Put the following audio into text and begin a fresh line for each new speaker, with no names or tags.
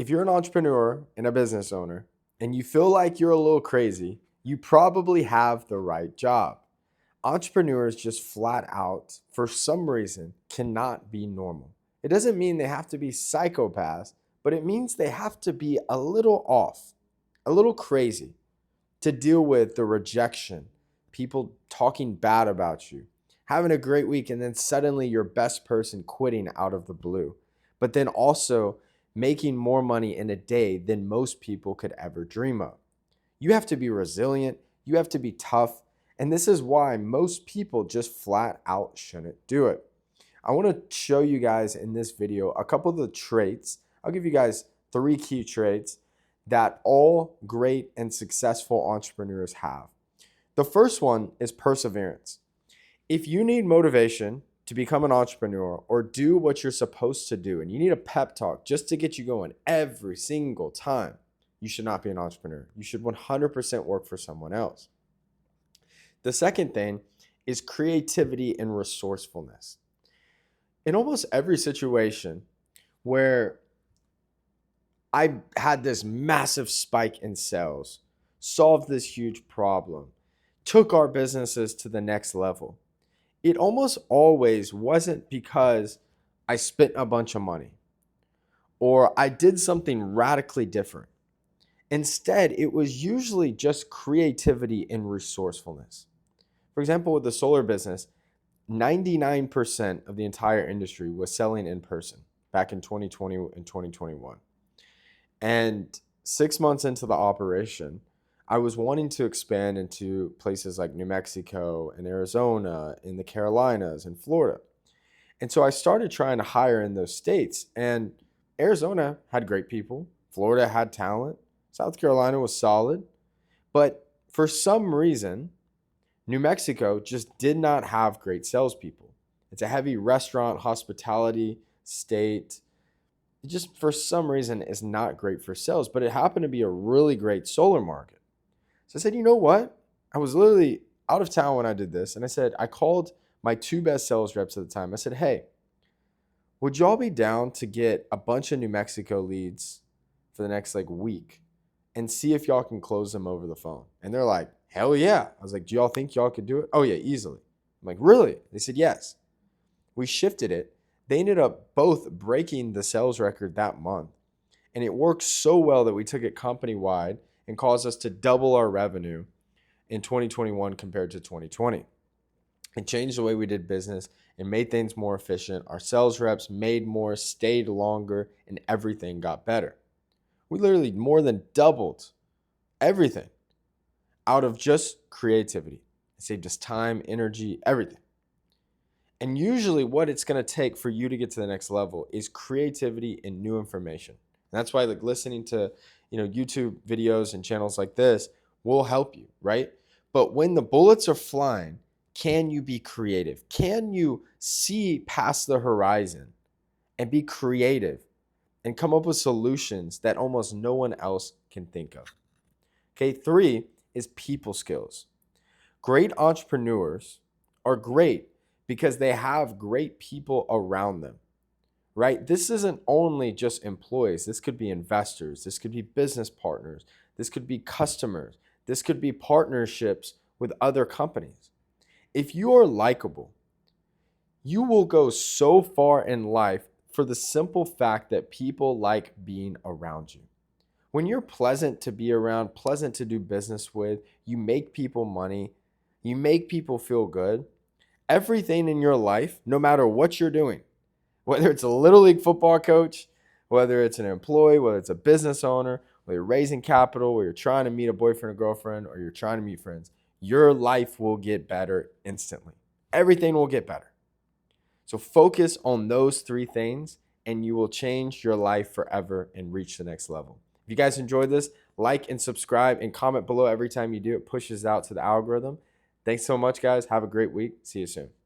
If you're an entrepreneur and a business owner and you feel like you're a little crazy, you probably have the right job. Entrepreneurs just flat out, for some reason, cannot be normal. It doesn't mean they have to be psychopaths, but it means they have to be a little off, a little crazy to deal with the rejection, people talking bad about you, having a great week, and then suddenly your best person quitting out of the blue, but then also making more money in a day than most people could ever dream of. You have to be resilient, you have to be tough, and this is why most people just flat out shouldn't do it. I want to show you guys in this video a couple of the traits. I'll give you guys 3 key traits that all great and successful entrepreneurs have. The first one is perseverance. If you need motivation to become an entrepreneur or do what you're supposed to do, and you need a pep talk just to get you going every single time, you should not be an entrepreneur. You should 100% work for someone else. The second thing is creativity and resourcefulness. In almost every situation where I had this massive spike in sales, solved this huge problem, took our businesses to the next level, it almost always wasn't because I spent a bunch of money or I did something radically different. Instead, it was usually just creativity and resourcefulness. For example, with the solar business, 99% of the entire industry was selling in person back in 2020 and 2021. And 6 months into the operation, I was wanting to expand into places like New Mexico and Arizona, in the Carolinas and Florida. And so I started trying to hire in those states. And Arizona had great people. Florida had talent. South Carolina was solid. But for some reason, New Mexico just did not have great salespeople. It's a heavy restaurant, hospitality state. It just, for some reason, is not great for sales. But it happened to be a really great solar market. So I said, you know what? I was literally out of town when I did this. And I called my 2 best sales reps at the time. I said, hey, would y'all be down to get a bunch of New Mexico leads for the next week and see if y'all can close them over the phone? And they're like, hell yeah. I was like, do y'all think y'all could do it? Oh yeah, easily. I'm like, really? They said, yes. We shifted it. They ended up both breaking the sales record that month. And it worked so well that we took it company-wide and caused us to double our revenue in 2021 compared to 2020. It changed the way we did business and made things more efficient. Our sales reps made more, stayed longer, and everything got better. We literally more than doubled everything out of just creativity. It saved us time, energy, everything. And usually what it's going to take for you to get to the next level is creativity and new information. And that's why listening to YouTube videos and channels like this will help you, right? But when the bullets are flying, can you be creative? Can you see past the horizon and be creative and come up with solutions that almost no one else can think of? Okay, 3 is people skills. Great entrepreneurs are great because they have great people around them. Right? This isn't only just employees. This could be investors. This could be business partners. This could be customers. This could be partnerships with other companies. If you are likable, you will go so far in life for the simple fact that people like being around you. When you're pleasant to be around, pleasant to do business with, you make people money, you make people feel good, everything in your life, no matter what you're doing, whether it's a little league football coach, whether it's an employee, whether it's a business owner, whether you're raising capital, whether you're trying to meet a boyfriend or girlfriend, or you're trying to meet friends, your life will get better instantly. Everything will get better. So focus on those 3 things and you will change your life forever and reach the next level. If you guys enjoyed this, like and subscribe and comment below every time you do. It pushes out to the algorithm. Thanks so much, guys. Have a great week. See you soon.